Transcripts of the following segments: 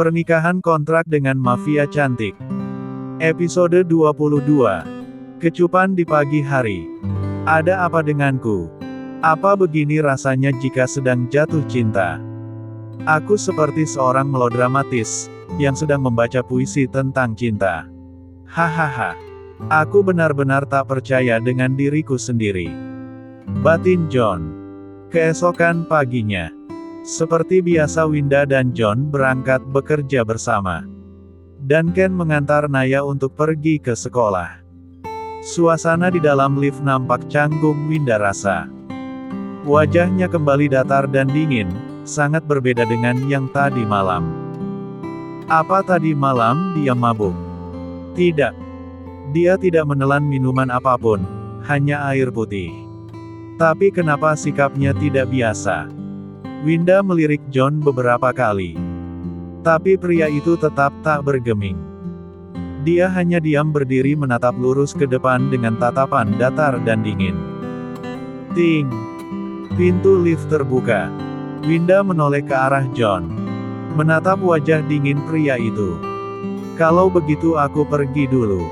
Pernikahan kontrak dengan mafia cantik. Episode 22. Kecupan di pagi hari. Ada apa denganku? Apa begini rasanya jika sedang jatuh cinta? Aku seperti seorang melodramatis, yang sedang membaca puisi tentang cinta. Hahaha. Aku benar-benar tak percaya dengan diriku sendiri. Batin John. Keesokan paginya. Seperti biasa Winda dan John berangkat bekerja bersama. Dan Ken mengantar Naya untuk pergi ke sekolah. Suasana di dalam lift nampak canggung Winda rasa. Wajahnya kembali datar dan dingin, sangat berbeda dengan yang tadi malam. Apa tadi malam dia mabuk? Tidak. Dia tidak menelan minuman apapun, hanya air putih. Tapi kenapa sikapnya tidak biasa? Winda melirik John beberapa kali. Tapi pria itu tetap tak bergeming. Dia hanya diam berdiri menatap lurus ke depan dengan tatapan datar dan dingin. Ting! Pintu lift terbuka. Winda menoleh ke arah John. Menatap wajah dingin pria itu. Kalau begitu aku pergi dulu.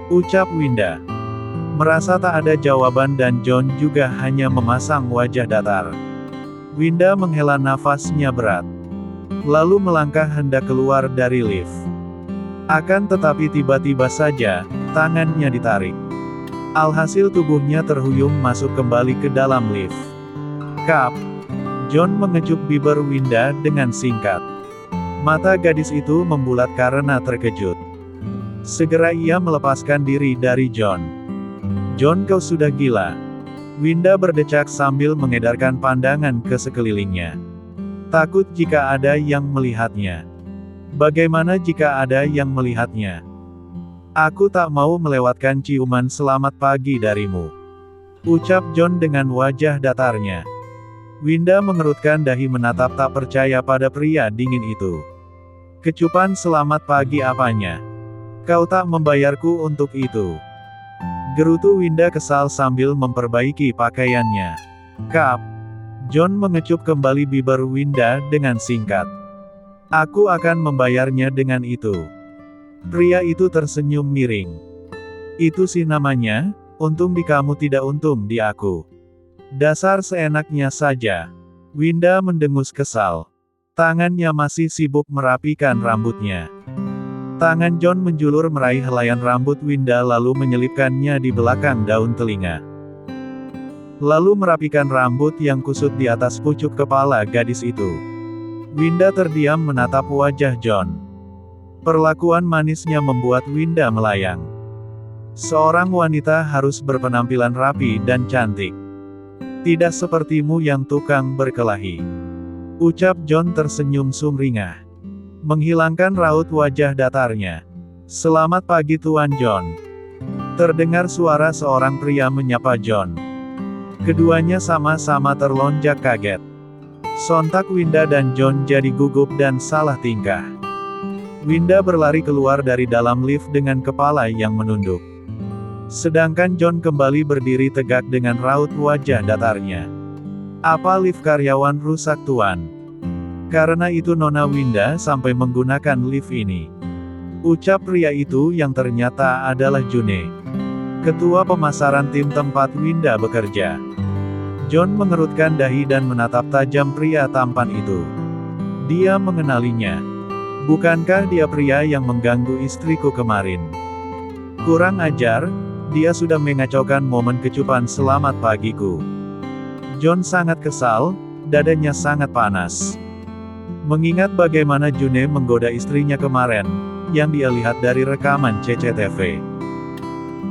Ucap Winda. Merasa tak ada jawaban dan John juga hanya memasang wajah datar. Winda menghela nafasnya berat. Lalu melangkah hendak keluar dari lift. Akan tetapi tiba-tiba saja, tangannya ditarik. Alhasil tubuhnya terhuyung masuk kembali ke dalam lift. Kap! John mengecup bibir Winda dengan singkat. Mata gadis itu membulat karena terkejut. Segera ia melepaskan diri dari John. John, kau sudah gila. Winda berdecak sambil mengedarkan pandangan ke sekelilingnya. Takut jika ada yang melihatnya. Bagaimana jika ada yang melihatnya? Aku tak mau melewatkan ciuman selamat pagi darimu. Ucap John dengan wajah datarnya. Winda mengerutkan dahi menatap tak percaya pada pria dingin itu. Kecupan selamat pagi apanya? Kau tak membayarku untuk itu. Gerutu Winda kesal sambil memperbaiki pakaiannya. Kap! John mengecup kembali bibir Winda dengan singkat. Aku akan membayarnya dengan itu. Pria itu tersenyum miring. Itu sih namanya, untung di kamu tidak untung di aku. Dasar seenaknya saja. Winda mendengus kesal. Tangannya masih sibuk merapikan rambutnya. Tangan John menjulur meraih helaian rambut Winda lalu menyelipkannya di belakang daun telinga. Lalu merapikan rambut yang kusut di atas pucuk kepala gadis itu. Winda terdiam menatap wajah John. Perlakuan manisnya membuat Winda melayang. Seorang wanita harus berpenampilan rapi dan cantik. Tidak sepertimu yang tukang berkelahi. Ucap John tersenyum sumringah. Menghilangkan raut wajah datarnya. Selamat pagi Tuan John. Terdengar suara seorang pria menyapa John. Keduanya sama-sama terlonjak kaget. Sontak Winda dan John jadi gugup dan salah tingkah. Winda berlari keluar dari dalam lift dengan kepala yang menunduk. Sedangkan John kembali berdiri tegak dengan raut wajah datarnya. Apa lift karyawan rusak Tuan? Karena itu Nona Winda sampai menggunakan lift ini. Ucap pria itu yang ternyata adalah June. Ketua pemasaran tim tempat Winda bekerja. John mengerutkan dahi dan menatap tajam pria tampan itu. Dia mengenalinya. Bukankah dia pria yang mengganggu istriku kemarin? Kurang ajar, dia sudah mengacaukan momen kecupan selamat pagiku. John sangat kesal, dadanya sangat panas. Mengingat bagaimana June menggoda istrinya kemarin, yang dia lihat dari rekaman CCTV.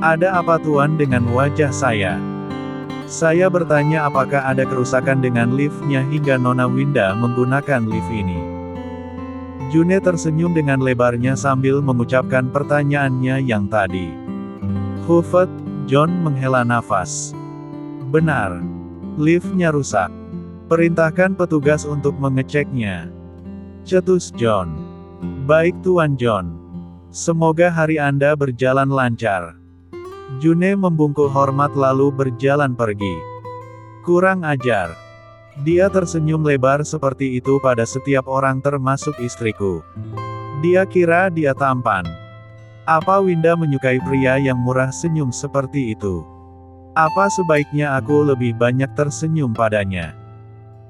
Ada apa Tuan dengan wajah saya? Saya bertanya apakah ada kerusakan dengan liftnya hingga Nona Winda menggunakan lift ini. June tersenyum dengan lebarnya sambil mengucapkan pertanyaannya yang tadi. Hufet, John menghela nafas. Benar. Liftnya rusak. Perintahkan petugas untuk mengeceknya. Cetus John. Baik Tuan John. Semoga hari Anda berjalan lancar. June membungkuk hormat lalu berjalan pergi. Kurang ajar. Dia tersenyum lebar seperti itu pada setiap orang termasuk istriku. Dia kira dia tampan. Apa Winda menyukai pria yang murah senyum seperti itu? Apa sebaiknya aku lebih banyak tersenyum padanya?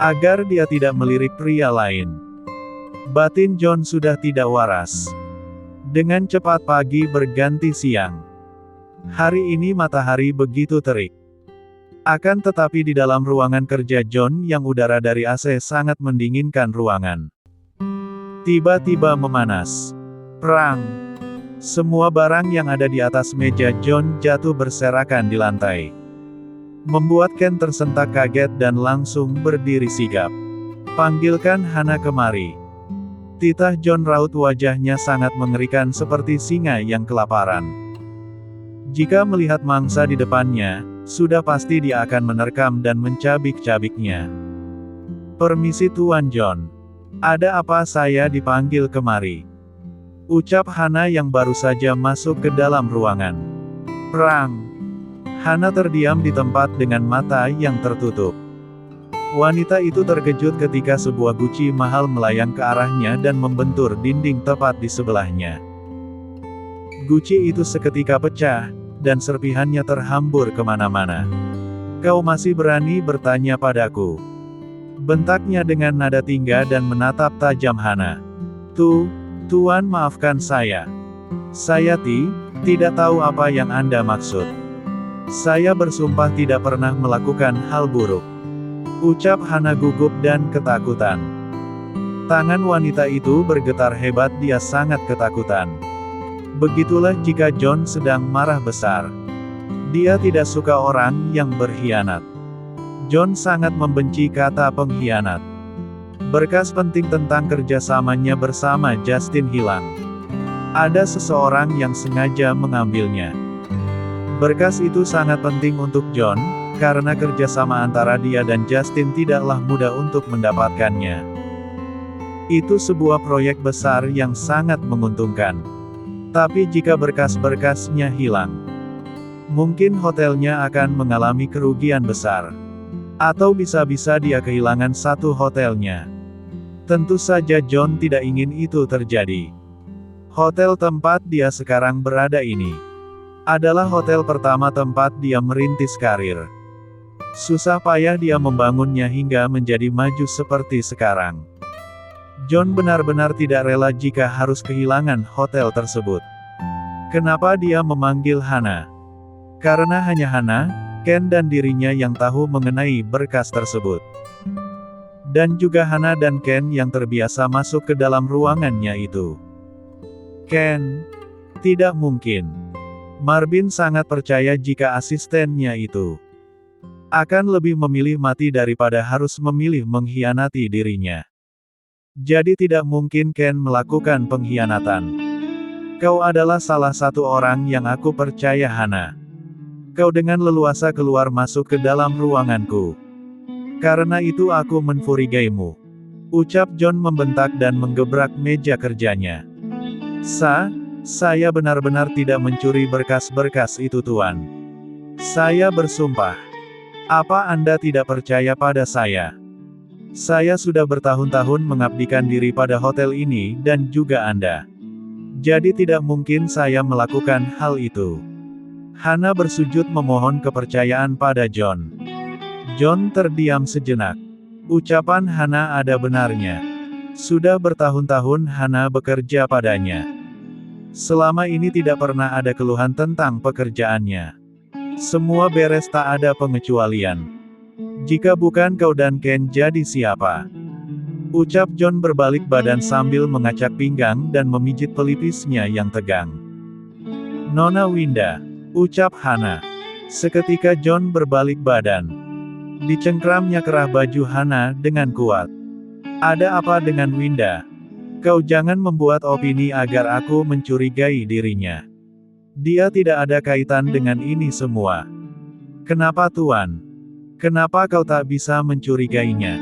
Agar dia tidak melirik pria lain. Batin John sudah tidak waras. Dengan cepat pagi berganti siang. Hari ini matahari begitu terik. Akan tetapi di dalam ruangan kerja John yang udara dari AC sangat mendinginkan ruangan. Tiba-tiba memanas. Perang. Semua barang yang ada di atas meja John jatuh berserakan di lantai. Membuat Ken tersentak kaget dan langsung berdiri sigap. Panggilkan Hana kemari. Titah John raut wajahnya sangat mengerikan seperti singa yang kelaparan. Jika melihat mangsa di depannya, sudah pasti dia akan menerkam dan mencabik-cabiknya. Permisi Tuan John. Ada apa saya dipanggil kemari? Ucap Hana yang baru saja masuk ke dalam ruangan. Perang. Hana terdiam di tempat dengan mata yang tertutup. Wanita itu terkejut ketika sebuah guci mahal melayang ke arahnya dan membentur dinding tepat di sebelahnya. Guci itu seketika pecah, dan serpihannya terhambur kemana-mana. Kau masih berani bertanya padaku? Bentaknya dengan nada tinggi dan menatap tajam Hana. Tuan maafkan saya. Saya tidak tahu apa yang Anda maksud. Saya bersumpah tidak pernah melakukan hal buruk. Ucap Hana gugup dan ketakutan. Tangan wanita itu bergetar hebat, dia sangat ketakutan. Begitulah jika John sedang marah besar. Dia tidak suka orang yang berkhianat. John sangat membenci kata pengkhianat. Berkas penting tentang kerjasamanya bersama Justin hilang. Ada seseorang yang sengaja mengambilnya. Berkas itu sangat penting untuk John, karena kerjasama antara dia dan Justin tidaklah mudah untuk mendapatkannya. Itu sebuah proyek besar yang sangat menguntungkan. Tapi jika berkas-berkasnya hilang, mungkin hotelnya akan mengalami kerugian besar. Atau bisa-bisa dia kehilangan satu hotelnya. Tentu saja John tidak ingin itu terjadi. Hotel tempat dia sekarang berada ini adalah hotel pertama tempat dia merintis karir. Susah payah dia membangunnya hingga menjadi maju seperti sekarang. John benar-benar tidak rela jika harus kehilangan hotel tersebut. Kenapa dia memanggil Hana? Karena hanya Hana, Ken dan dirinya yang tahu mengenai berkas tersebut. Dan juga Hana dan Ken yang terbiasa masuk ke dalam ruangannya itu. Ken. Tidak mungkin. Marvin sangat percaya jika asistennya itu akan lebih memilih mati daripada harus memilih mengkhianati dirinya. Jadi tidak mungkin Ken melakukan pengkhianatan. Kau adalah salah satu orang yang aku percaya Hana. Kau dengan leluasa keluar masuk ke dalam ruanganku. Karena itu aku menfurigaimu. Ucap John membentak dan menggebrak meja kerjanya. Saya benar-benar tidak mencuri berkas-berkas itu Tuan. Saya bersumpah. Apa Anda tidak percaya pada saya? Saya sudah bertahun-tahun mengabdikan diri pada hotel ini dan juga Anda. Jadi tidak mungkin saya melakukan hal itu. Hana bersujud memohon kepercayaan pada John. John terdiam sejenak. Ucapan Hana ada benarnya. Sudah bertahun-tahun Hana bekerja padanya. Selama ini tidak pernah ada keluhan tentang pekerjaannya. Semua beres, tak ada pengecualian. Jika bukan kau dan Ken, jadi siapa? Ucap John berbalik badan sambil mengacak pinggang dan memijit pelipisnya yang tegang. Nona Winda. Ucap Hana. Seketika John berbalik badan. Dicengkramnya kerah baju Hana dengan kuat. Ada apa dengan Winda? Kau jangan membuat opini agar aku mencurigai dirinya. Dia tidak ada kaitan dengan ini semua. Kenapa Tuan? Kenapa kau tak bisa mencurigainya?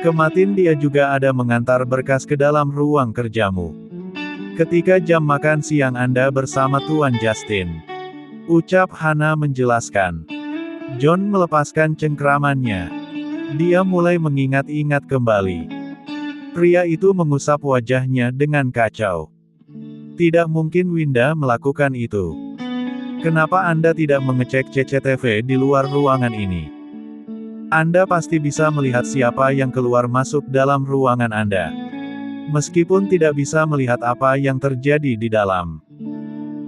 Kematin dia juga ada mengantar berkas ke dalam ruang kerjamu. Ketika jam makan siang Anda bersama Tuan Justin. Ucap Hana menjelaskan. John melepaskan cengkramannya. Dia mulai mengingat-ingat kembali. Pria itu mengusap wajahnya dengan kacau. Tidak mungkin Winda melakukan itu. Kenapa Anda tidak mengecek CCTV di luar ruangan ini? Anda pasti bisa melihat siapa yang keluar masuk dalam ruangan Anda. Meskipun tidak bisa melihat apa yang terjadi di dalam.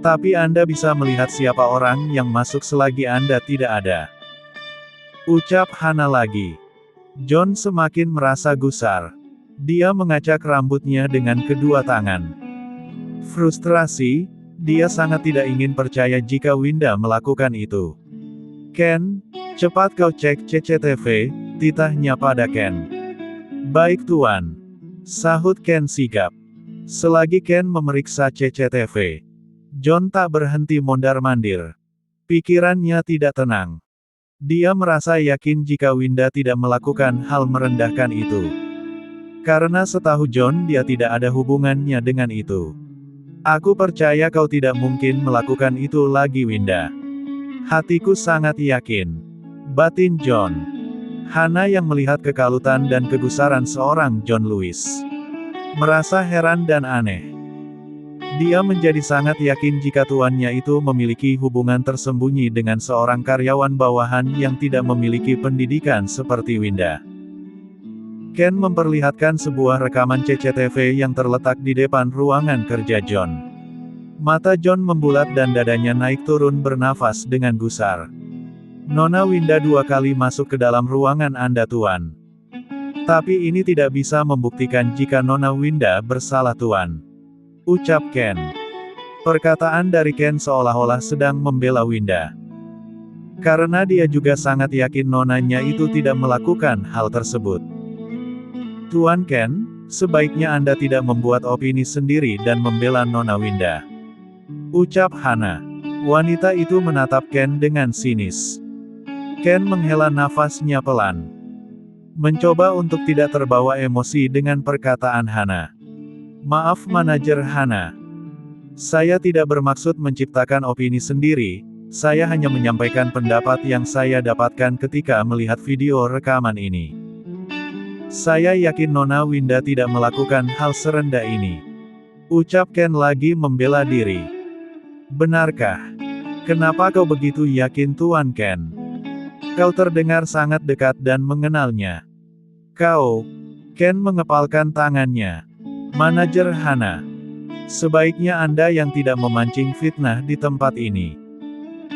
Tapi Anda bisa melihat siapa orang yang masuk selagi Anda tidak ada. Ucap Hana lagi. John semakin merasa gusar. Dia mengacak rambutnya dengan kedua tangan. Frustrasi, dia sangat tidak ingin percaya jika Winda melakukan itu. Ken, cepat kau cek CCTV, titahnya pada Ken. Baik Tuan. Sahut Ken sigap. Selagi Ken memeriksa CCTV, John tak berhenti mondar-mandir. Pikirannya tidak tenang. Dia merasa yakin jika Winda tidak melakukan hal merendahkan itu. Karena setahu John dia tidak ada hubungannya dengan itu. Aku percaya kau tidak mungkin melakukan itu lagi Winda. Hatiku sangat yakin. Batin John. Hana yang melihat kekalutan dan kegusaran seorang John Lewis. Merasa heran dan aneh. Dia menjadi sangat yakin jika tuannya itu memiliki hubungan tersembunyi dengan seorang karyawan bawahan yang tidak memiliki pendidikan seperti Winda. Ken memperlihatkan sebuah rekaman CCTV yang terletak di depan ruangan kerja John. Mata John membulat dan dadanya naik turun bernafas dengan gusar. Nona Winda 2 kali masuk ke dalam ruangan Anda Tuan. Tapi ini tidak bisa membuktikan jika Nona Winda bersalah Tuan. Ucap Ken. Perkataan dari Ken seolah-olah sedang membela Winda. Karena dia juga sangat yakin nonanya itu tidak melakukan hal tersebut. Tuan Ken, sebaiknya Anda tidak membuat opini sendiri dan membela Nona Winda. Ucap Hana. Wanita itu menatap Ken dengan sinis. Ken menghela nafasnya pelan. Mencoba untuk tidak terbawa emosi dengan perkataan Hana. Maaf manajer Hana. Saya tidak bermaksud menciptakan opini sendiri, saya hanya menyampaikan pendapat yang saya dapatkan ketika melihat video rekaman ini. Saya yakin Nona Winda tidak melakukan hal serendah ini. Ucap Ken lagi membela diri. Benarkah? Kenapa kau begitu yakin Tuan Ken? Kau terdengar sangat dekat dan mengenalnya. Kau, Ken mengepalkan tangannya. Manajer Hana. Sebaiknya Anda yang tidak memancing fitnah di tempat ini.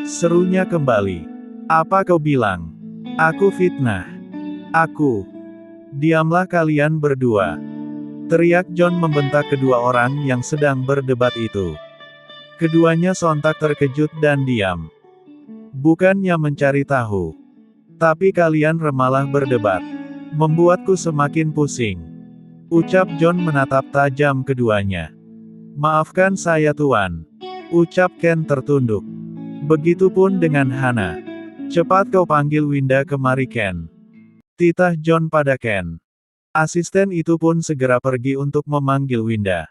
Serunya kembali. Apa kau bilang? Aku fitnah. Aku. Diamlah kalian berdua. Teriak John membentak kedua orang yang sedang berdebat itu. Keduanya sontak terkejut dan diam. Bukannya mencari tahu. Tapi kalian remalah berdebat. Membuatku semakin pusing. Ucap John menatap tajam keduanya. Maafkan saya Tuan. Ucap Ken tertunduk. Begitupun dengan Hana. Cepat kau panggil Winda kemari Ken. Titah John pada Ken. Asisten itu pun segera pergi untuk memanggil Winda.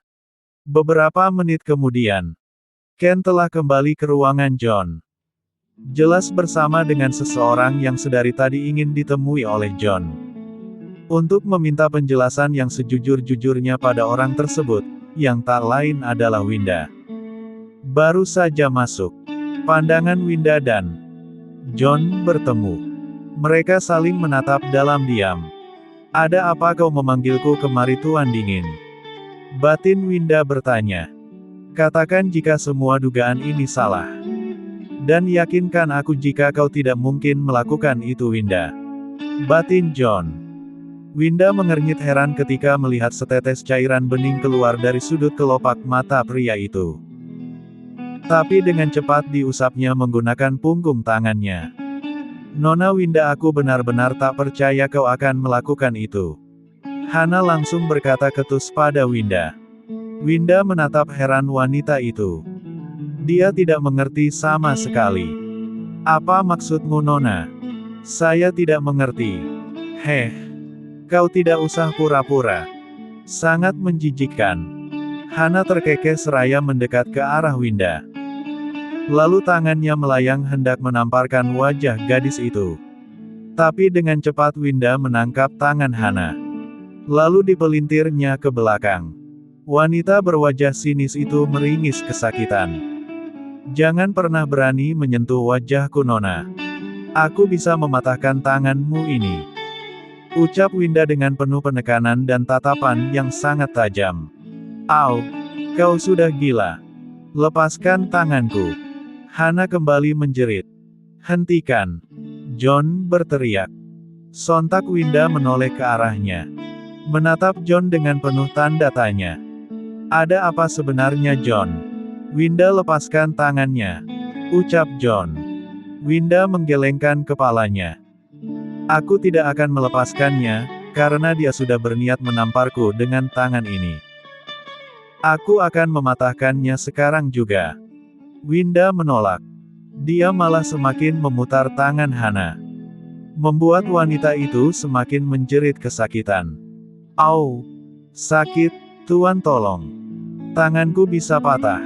Beberapa menit kemudian, Ken telah kembali ke ruangan John. Jelas bersama dengan seseorang yang sedari tadi ingin ditemui oleh John. Untuk meminta penjelasan yang sejujur-jujurnya pada orang tersebut, yang tak lain adalah Winda. Baru saja masuk. Pandangan Winda dan John bertemu. Mereka saling menatap dalam diam. Ada apa kau memanggilku kemari Tuan Dingin? Batin Winda bertanya. Katakan jika semua dugaan ini salah. Dan yakinkan aku jika kau tidak mungkin melakukan itu Winda. Batin John. Winda mengernyit heran ketika melihat setetes cairan bening keluar dari sudut kelopak mata pria itu. Tapi dengan cepat diusapnya menggunakan punggung tangannya. Nona Winda, aku benar-benar tak percaya kau akan melakukan itu. Hana langsung berkata ketus pada Winda. Winda menatap heran wanita itu. Dia tidak mengerti sama sekali. Apa maksudmu Nona? Saya tidak mengerti. Heh. Kau tidak usah pura-pura. Sangat menjijikkan. Hana terkekeh seraya mendekat ke arah Winda. Lalu tangannya melayang hendak menamparkan wajah gadis itu. Tapi dengan cepat Winda menangkap tangan Hana. Lalu dipelintirnya ke belakang. Wanita berwajah sinis itu meringis kesakitan. "Jangan pernah berani menyentuh wajahku Nona. Aku bisa mematahkan tanganmu ini," ucap Winda dengan penuh penekanan dan tatapan yang sangat tajam. "Au, kau sudah gila. Lepaskan tanganku." Hana kembali menjerit. "Hentikan!" John berteriak. Sontak Winda menoleh ke arahnya. Menatap John dengan penuh tanda tanya. "Ada apa sebenarnya John?" "Winda lepaskan tangannya," ucap John. Winda menggelengkan kepalanya. "Aku tidak akan melepaskannya, karena dia sudah berniat menamparku dengan tangan ini. Aku akan mematahkannya sekarang juga." Winda menolak. Dia malah semakin memutar tangan Hana. Membuat wanita itu semakin menjerit kesakitan. "Au! Sakit, Tuan tolong. Tanganku bisa patah.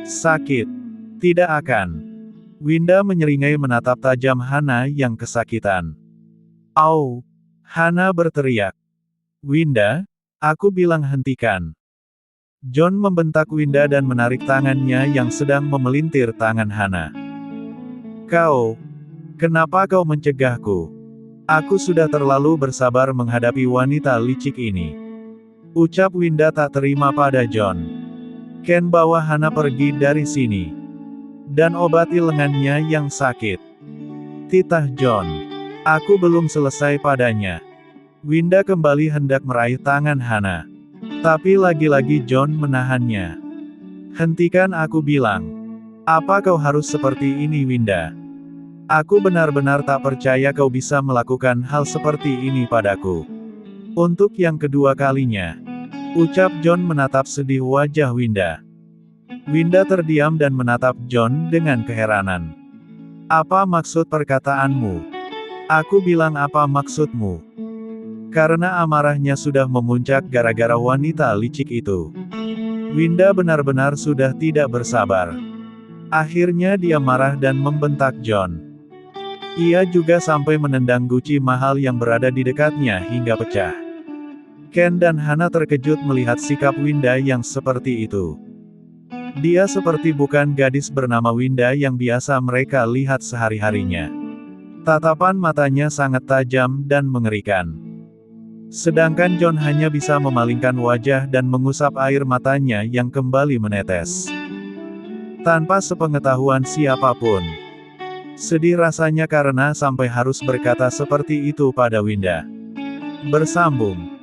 Sakit." "Tidak akan." Winda menyeringai menatap tajam Hana yang kesakitan. "Au!" Hana berteriak. "Winda, aku bilang hentikan." John membentak Winda dan menarik tangannya yang sedang memelintir tangan Hana. Kenapa kau mencegahku? Aku sudah terlalu bersabar menghadapi wanita licik ini," ucap Winda tak terima pada John. "Ken bawa Hana pergi dari sini. Dan obati lengannya yang sakit." Titah John. "Aku belum selesai padanya." Winda kembali hendak meraih tangan Hana. Tapi lagi-lagi John menahannya. "Hentikan aku bilang. Apa kau harus seperti ini Winda? Aku benar-benar tak percaya kau bisa melakukan hal seperti ini padaku. Untuk yang kedua kalinya," ucap John menatap sedih wajah Winda. Winda terdiam dan menatap John dengan keheranan. "Apa maksud perkataanmu? Aku bilang apa maksudmu?" Karena amarahnya sudah memuncak gara-gara wanita licik itu. Winda benar-benar sudah tidak bersabar. Akhirnya dia marah dan membentak John. Ia juga sampai menendang guci mahal yang berada di dekatnya hingga pecah. Ken dan Hana terkejut melihat sikap Winda yang seperti itu. Dia seperti bukan gadis bernama Winda yang biasa mereka lihat sehari-harinya. Tatapan matanya sangat tajam dan mengerikan. Sedangkan John hanya bisa memalingkan wajah dan mengusap air matanya yang kembali menetes. Tanpa sepengetahuan siapapun. Sedih rasanya karena sampai harus berkata seperti itu pada Winda. Bersambung.